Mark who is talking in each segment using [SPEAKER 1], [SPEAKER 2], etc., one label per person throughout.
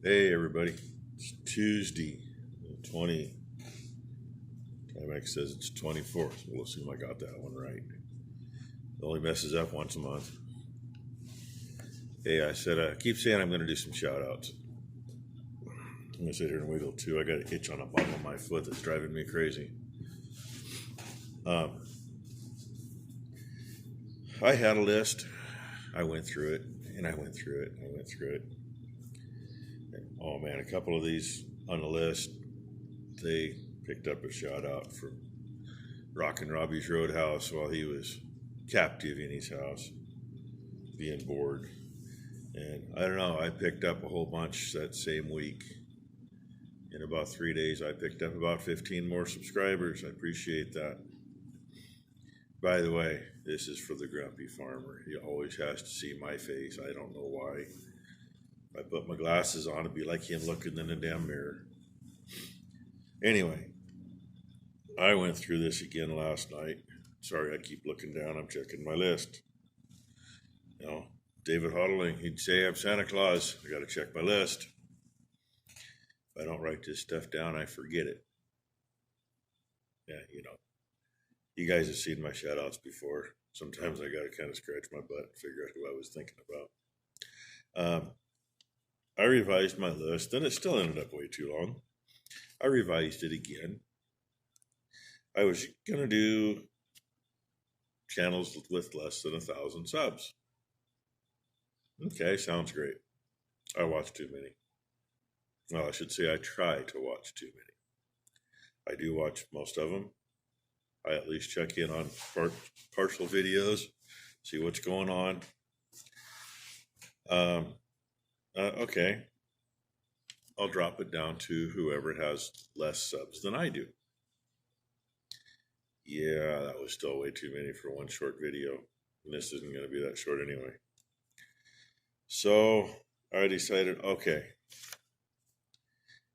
[SPEAKER 1] Hey everybody, it's Tuesday, 20. Timex says it's 24th. We'll assume I got that one right. It only messes up once a month. Hey, I keep saying I'm going to do some shout outs. I'm going to sit here and wiggle too. I got an itch on the bottom of my foot that's driving me crazy. I had a list. I went through it, and I went through it, and I went through it. And, oh man, a couple of these on the list, they picked up a shout out from Rockin' Robbie's Roadhouse while he was captive in his house, being bored. And I don't know, I picked up a whole bunch that same week. In about 3 days, I picked up about 15 more subscribers. I appreciate that. By the way, this is for the grumpy farmer. He always has to see my face. I don't know why. If I put my glasses on, it'd be like him looking in a damn mirror. Anyway, I went through this again last night. Sorry, I keep looking down. I'm checking my list. You know, David Hodling, he'd say I'm Santa Claus. I got to check my list. If I don't write this stuff down, I forget it. Yeah, you know, you guys have seen my shout outs before. Sometimes I got to kind of scratch my butt and figure out who I was thinking about. I revised my list, and it still ended up way too long. I revised it again. I was going to do channels with less than 1,000 subs. Okay, sounds great. I watch too many. Well, I should say I try to watch too many. I do watch most of them. I at least check in on partial videos, see what's going on. Okay. I'll drop it down to whoever has less subs than I do. Yeah, that was still way too many for one short video. And this isn't going to be that short anyway. So I decided, okay,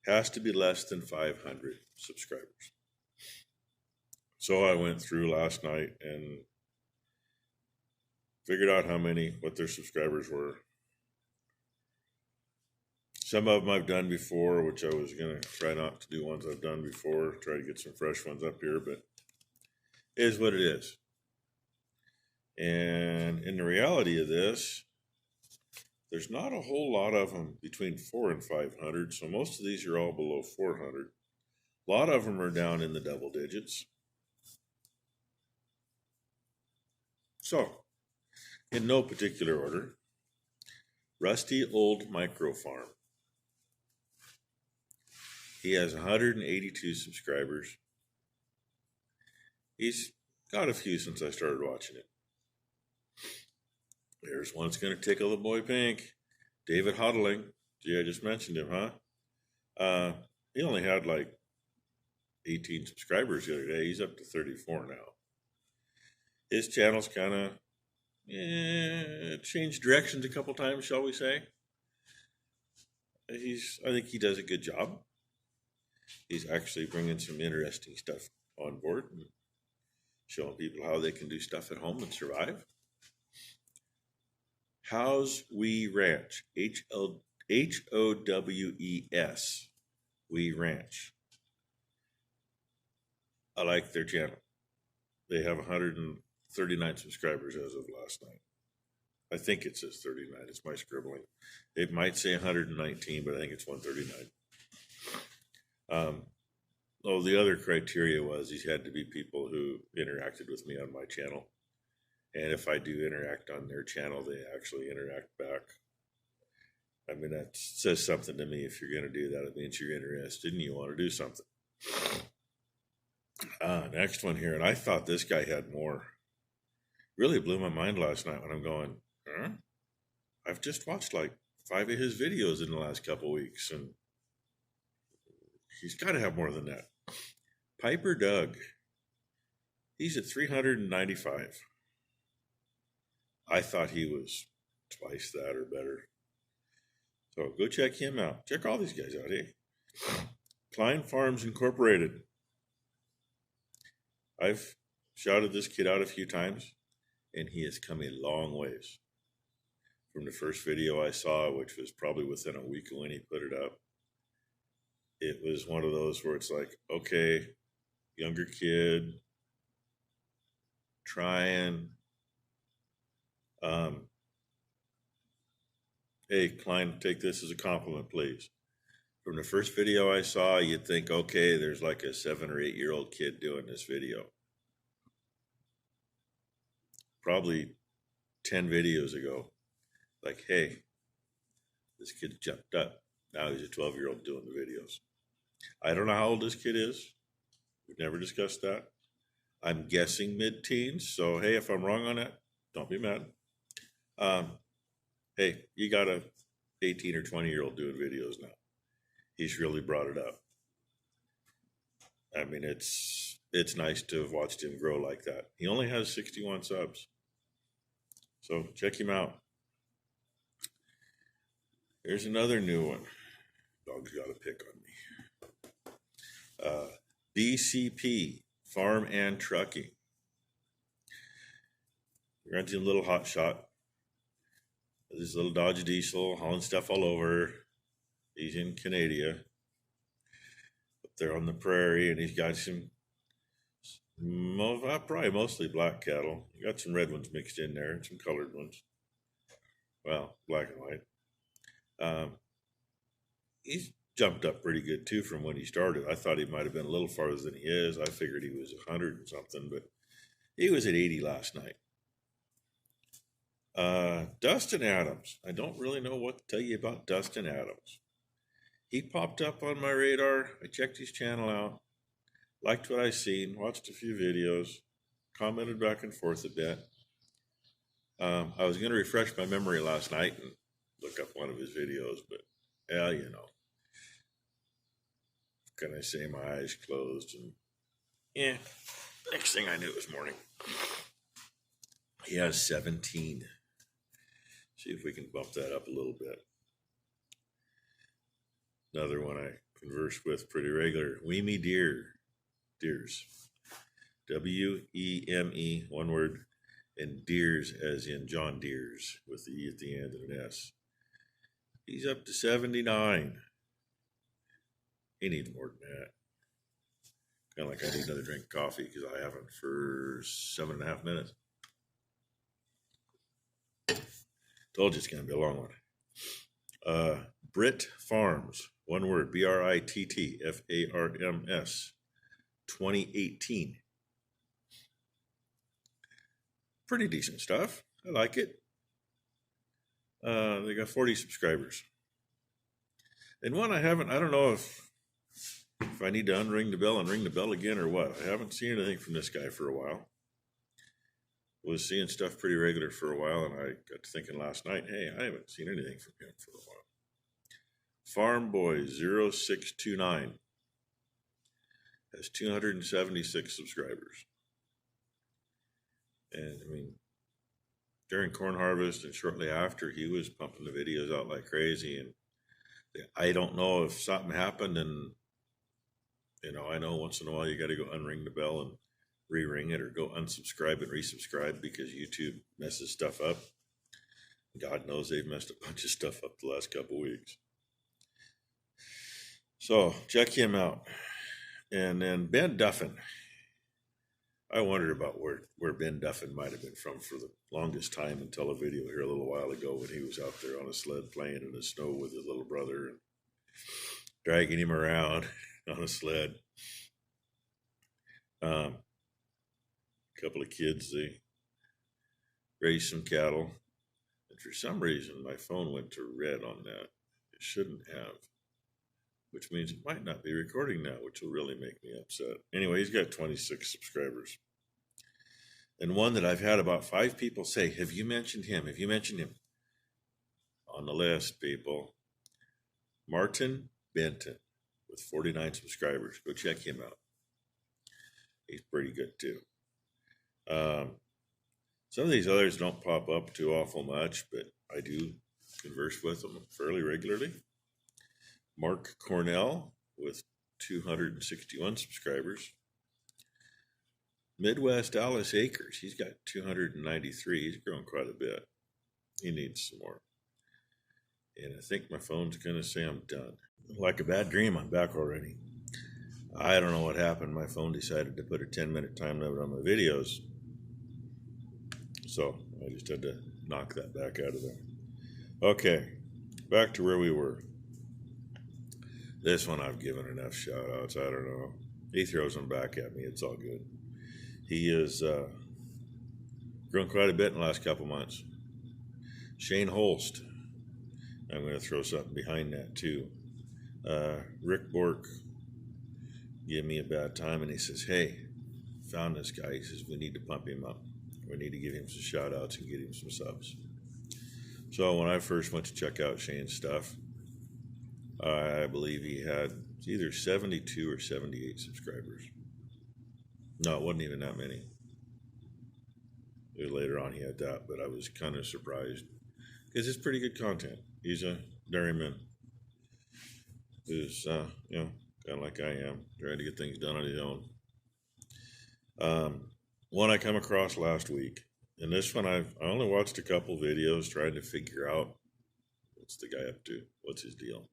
[SPEAKER 1] has to be less than 500 subscribers. So I went through last night and figured out what their subscribers were. Some of them I've done before, which I was going to try not to do ones I've done before, try to get some fresh ones up here, but it is what it is. And in the reality of this, there's not a whole lot of them between 400 and 500, so most of these are all below 400. A lot of them are down in the double digits. So, in no particular order, Rusty Old Microfarm. He has 182 subscribers. He's got a few since I started watching it. There's one that's going to tickle the boy pink. David Hodling. Gee, I just mentioned him, huh? He only had like 18 subscribers the other day. He's up to 34 now. His channel's kind of changed directions a couple times, shall we say. I think he does a good job. He's actually bringing some interesting stuff on board and showing people how they can do stuff at home and survive. How's We Ranch? HOWES. We Ranch. I like their channel. They have 139 subscribers as of last night. I think it says 39. It's my scribbling. It might say 119, but I think it's 139. The other criteria was these had to be people who interacted with me on my channel. And if I do interact on their channel, they actually interact back. I mean, that says something to me. If you're going to do that, it means you're interested and you want to do something. Next one here, and I thought this guy had more. Really blew my mind last night when I'm going, huh? I've just watched like 5 of his videos in the last couple weeks, and he's got to have more than that. Piper Doug. He's at 395. I thought he was twice that or better. So go check him out. Check all these guys out, hey? Klein Farms Incorporated. I've shouted this kid out a few times, and he has come a long ways. from the first video I saw, which was probably within a week of when he put it up. It was one of those where it's like, okay, younger kid, trying. Hey, Klein, take this as a compliment, please. From the first video I saw, you'd think, okay, there's like a 7 or 8 year old kid doing this video. Probably 10 videos ago. Like, hey, this kid jumped up. Now he's a 12-year-old doing the videos. I don't know how old this kid is. We've never discussed that. I'm guessing mid-teens. So, hey, if I'm wrong on that, don't be mad. Hey, you got a 18 or 20-year-old doing videos now. He's really brought it up. I mean, it's nice to have watched him grow like that. He only has 61 subs. So check him out. Here's another new one. Dog's got a pick on me. BCP, Farm and Trucking. Renting a little hot shot. This little Dodge Diesel, hauling stuff all over. He's in Canada. Up there on the prairie, and he's got some, probably mostly black cattle. He got some red ones mixed in there, and some colored ones. Well, black and white. He's jumped up pretty good too from when he started. I thought he might have been a little farther than he is. I figured he was 100 and something, but he was at 80 last night. Dustin Adams. I don't really know what to tell you about Dustin Adams. He popped up on my radar. I checked his channel out, liked what I seen, watched a few videos, commented back and forth a bit. I was going to refresh my memory last night and look up one of his videos, but yeah, you know, can I say, my eyes closed, and yeah, next thing I knew it was morning. He has 17. See if we can bump that up a little bit. Another one I converse with pretty regular, Weemy Deers. W-E-M-E, one word, and Deers as in John Deers with the E at the end and an S. He's up to 79. He needs more than that. Kind of like I need another drink of coffee because I haven't for 7.5 minutes. Told you it's going to be a long one. Britt Farms, one word, B-R-I-T-T-F-A-R-M-S, 2018. Pretty decent stuff. I like it. They got 40 subscribers. And one I don't know if I need to unring the bell and ring the bell again or what. I haven't seen anything from this guy for a while. Was seeing stuff pretty regular for a while, and I got to thinking last night, hey, I haven't seen anything from him for a while. Farm Boy 0629 has 276 subscribers. And I mean, during corn harvest and shortly after, he was pumping the videos out like crazy. And I don't know if something happened, and you know, I know once in a while you got to go unring the bell and re-ring it, or go unsubscribe and resubscribe because YouTube messes stuff up. God knows they've messed a bunch of stuff up the last couple weeks. So check him out. And then Ben Duffin. I wondered about where Ben Duffin might have been from for the longest time, until a video here a little while ago when he was out there on a sled playing in the snow with his little brother and dragging him around on a sled. Couple of kids, they raised some cattle, and for some reason my phone went to red on that. It shouldn't have, which means it might not be recording now, which will really make me upset. Anyway, he's got 26 subscribers. And one that I've had about 5 people say, have you mentioned him? Have you mentioned him? On the list, people. Martin Benton with 49 subscribers. Go check him out. He's pretty good too. Some of these others don't pop up too awful much, but I do converse with them fairly regularly. Mark Cornell with 261 subscribers. Midwest Dallas Acres, he's got 293. He's grown quite a bit. He needs some more. and I think my phone's gonna say I'm done. Like a bad dream, I'm back already. I don't know what happened. My phone decided to put a 10-minute time limit on my videos, so I just had to knock that back out of there. Okay, back to where we were. This one I've given enough shout outs. I don't know. He throws them back at me. It's all good. He has grown quite a bit in the last couple months. Shane Holst. I'm going to throw something behind that too. Rick Bork gave me a bad time, and he says, hey, found this guy. He says, we need to pump him up. We need to give him some shout outs and get him some subs. So when I first went to check out Shane's stuff, I believe he had either 72 or 78 subscribers. No, it wasn't even that many. Later on he had that, but I was kind of surprised because it's pretty good content. He's a dairyman who's, kind of like I am, trying to get things done on his own. One I come across last week, and this one I only watched a couple videos trying to figure out what's the guy up to, what's his deal.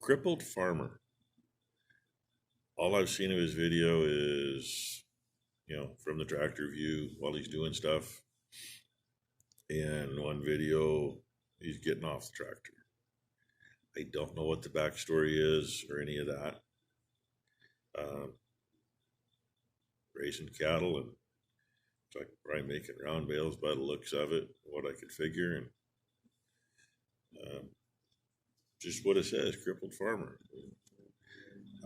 [SPEAKER 1] Crippled Farmer. All I've seen of his video is, from the tractor view while he's doing stuff. And one video, he's getting off the tractor. I don't know what the backstory is or any of that. Raising cattle and like probably making round bales by the looks of it, what I could figure, and just what it says, Crippled Farmer.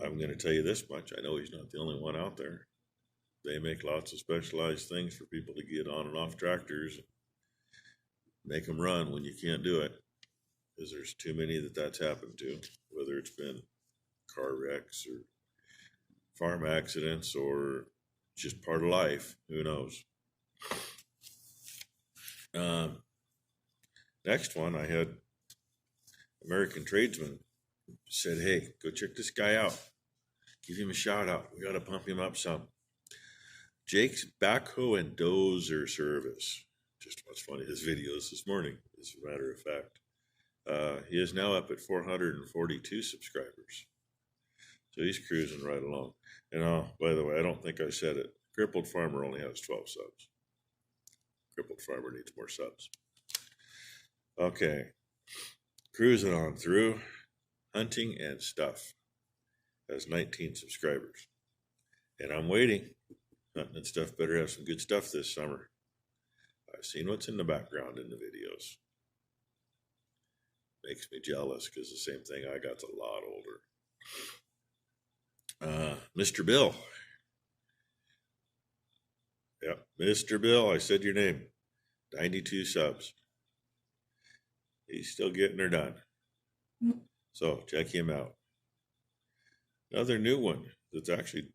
[SPEAKER 1] I'm going to tell you this much. I know he's not the only one out there. They make lots of specialized things for people to get on and off tractors, make them run when you can't do it, because there's too many that's happened to, whether it's been car wrecks or farm accidents or just part of life. Who knows? Next one, I had American Tradesman said, hey, go check this guy out. Give him a shout out. We got to pump him up some. Jake's Backhoe and Dozer Service. Just watched one of his videos this morning, as a matter of fact. He is now up at 442 subscribers. So he's cruising right along. And by the way, I don't think I said it. Crippled Farmer only has 12 subs. Crippled Farmer needs more subs. Okay. Cruising on through. Hunting and Stuff has 19 subscribers. And I'm waiting. Hunting and Stuff better have some good stuff this summer. I've seen what's in the background in the videos. Makes me jealous because the same thing I got's a lot older. Mr. Bill. Yep, Mr. Bill, I said your name. 92 subs. He's still getting her done. So check him out. Another new one that's actually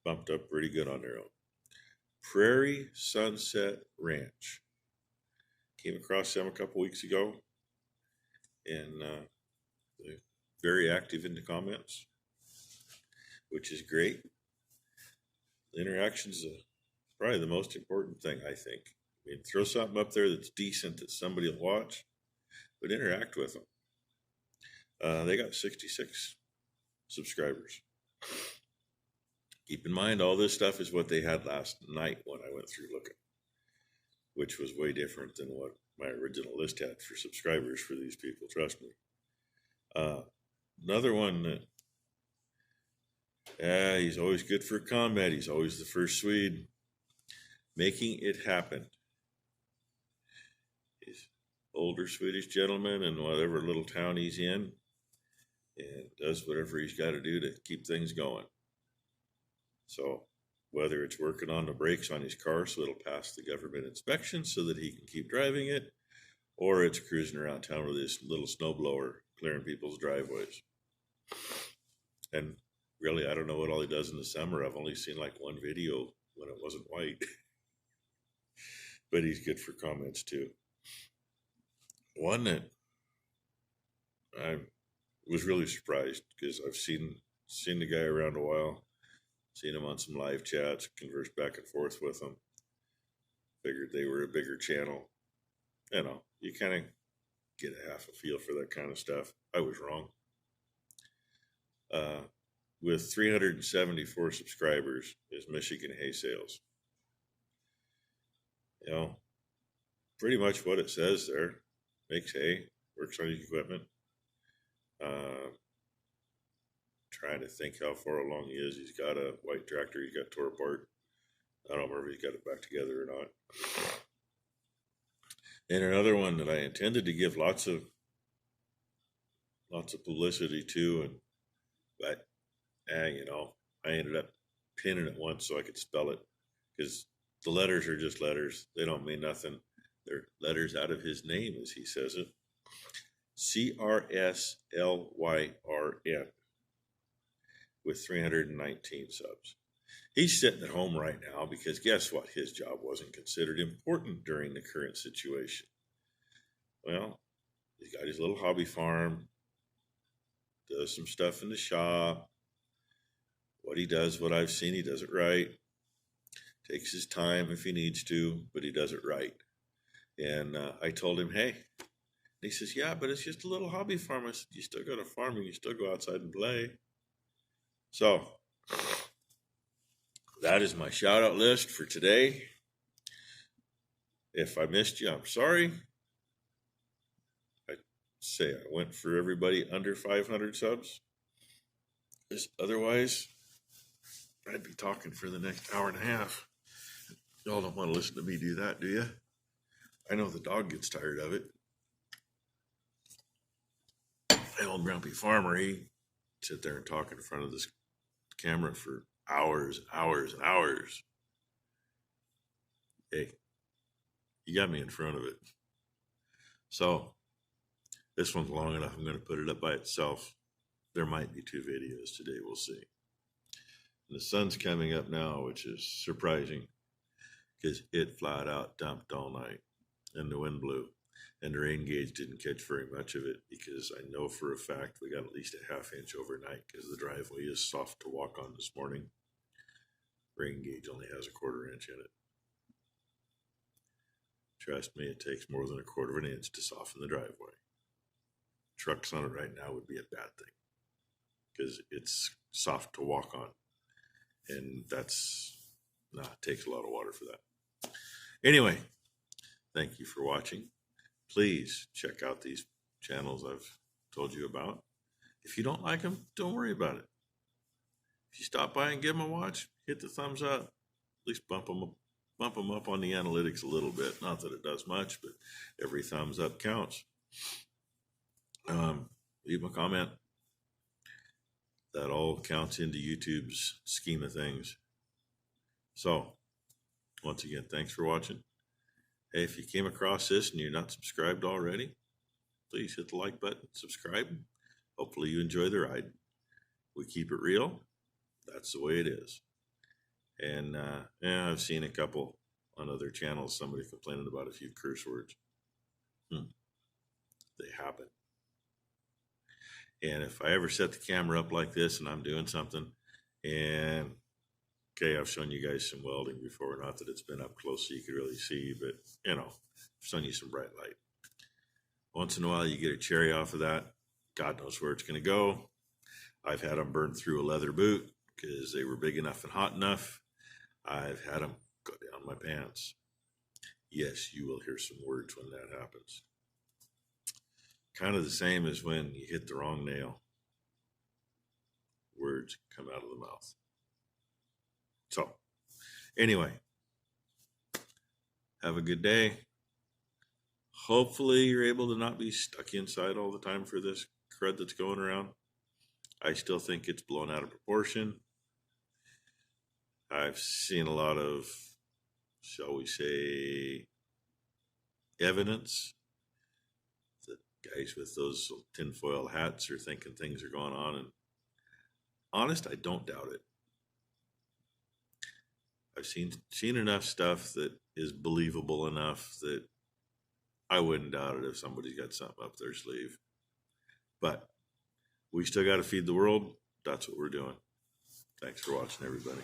[SPEAKER 1] bumped up pretty good on their own. Prairie Sunset Ranch. Came across them a couple weeks ago, and they're very active in the comments, which is great. The interaction's probably the most important thing, I think. I mean, throw something up there that's decent that somebody will watch, but interact with them. They got 66 subscribers. Keep in mind, all this stuff is what they had last night when I went through looking, which was way different than what my original list had for subscribers for these people, trust me. Another one that, he's always good for combat. He's always the first Swede. Making It Happen. He's an older Swedish gentleman in whatever little town he's in, and does whatever he's got to do to keep things going. So whether it's working on the brakes on his car so it'll pass the government inspection so that he can keep driving it, or it's cruising around town with this little snowblower clearing people's driveways. And really, I don't know what all he does in the summer. I've only seen like one video when it wasn't white. But he's good for comments too. One that I was really surprised because I've seen the guy around a while, seen him on some live chats, conversed back and forth with him. Figured they were a bigger channel. You kind of get a half a feel for that kind of stuff. I was wrong. With 374 subscribers is Michigan Hay Sales. You know, pretty much what it says there. Makes hay, works on his equipment. Trying to think how far along he is. He's got a white tractor. He's got tore apart. I don't remember if he's got it back together or not. And another one that I intended to give lots of publicity to, but you know, I ended up pinning it once so I could spell it, because the letters are just letters. They don't mean nothing. They're letters out of his name, as he says it. CRSLYRN, with 319 subs. He's sitting at home right now because guess what? His job wasn't considered important during the current situation. Well, he's got his little hobby farm, does some stuff in the shop. What he does, what I've seen, he does it right. Takes his time if he needs to, but he does it right. And I told him, hey. And he says, yeah, but it's just a little hobby farm. I said, you still go to farming. You still go outside and play. So that is my shout out list for today. If I missed you, I'm sorry. I say I went for everybody under 500 subs. Otherwise, I'd be talking for the next hour and a half. Y'all don't want to listen to me do that, do you? I know the dog gets tired of it. The old grumpy farmer, he sit there and talk in front of this camera for hours and hours and hours. Hey, you got me in front of it. So this one's long enough. I'm going to put it up by itself. There might be 2 videos today. We'll see. And the sun's coming up now, which is surprising because it flat out dumped all night and the wind blew. And the rain gauge didn't catch very much of it because I know for a fact we got at least a ½ inch overnight because the driveway is soft to walk on this morning. Rain gauge only has a ¼ inch in it. Trust me, it takes more than a ¼ inch to soften the driveway. Trucks on it right now would be a bad thing because it's soft to walk on. And it takes a lot of water for that. Anyway, thank you for watching. Please check out these channels I've told you about. If you don't like them, don't worry about it. If you stop by and give them a watch, hit the thumbs up. At least bump them up on the analytics a little bit. Not that it does much, but every thumbs up counts. Leave a comment. That all counts into YouTube's scheme of things. So, once again, thanks for watching. Hey, if you came across this and you're not subscribed already, please hit the like button, subscribe. Hopefully you enjoy the ride. We keep it real. That's the way it is. And I've seen a couple on other channels, somebody complaining about a few curse words. They happen. And if I ever set the camera up like this and I'm doing something, and okay, I've shown you guys some welding before, not that it's been up close so you could really see, but you know, I've shown you some bright light. Once in a while you get a cherry off of that. God knows where it's going to go. I've had them burn through a leather boot because they were big enough and hot enough. I've had them go down my pants. Yes, you will hear some words when that happens. Kind of the same as when you hit the wrong nail. Words come out of the mouth. So, anyway, have a good day. Hopefully you're able to not be stuck inside all the time for this crud that's going around. I still think it's blown out of proportion. I've seen a lot of, shall we say, evidence that guys with those tinfoil hats are thinking things are going on. And honest, I don't doubt it. I've seen enough stuff that is believable enough that I wouldn't doubt it if somebody's got something up their sleeve. But we still got to feed the world. That's what we're doing. Thanks for watching, everybody.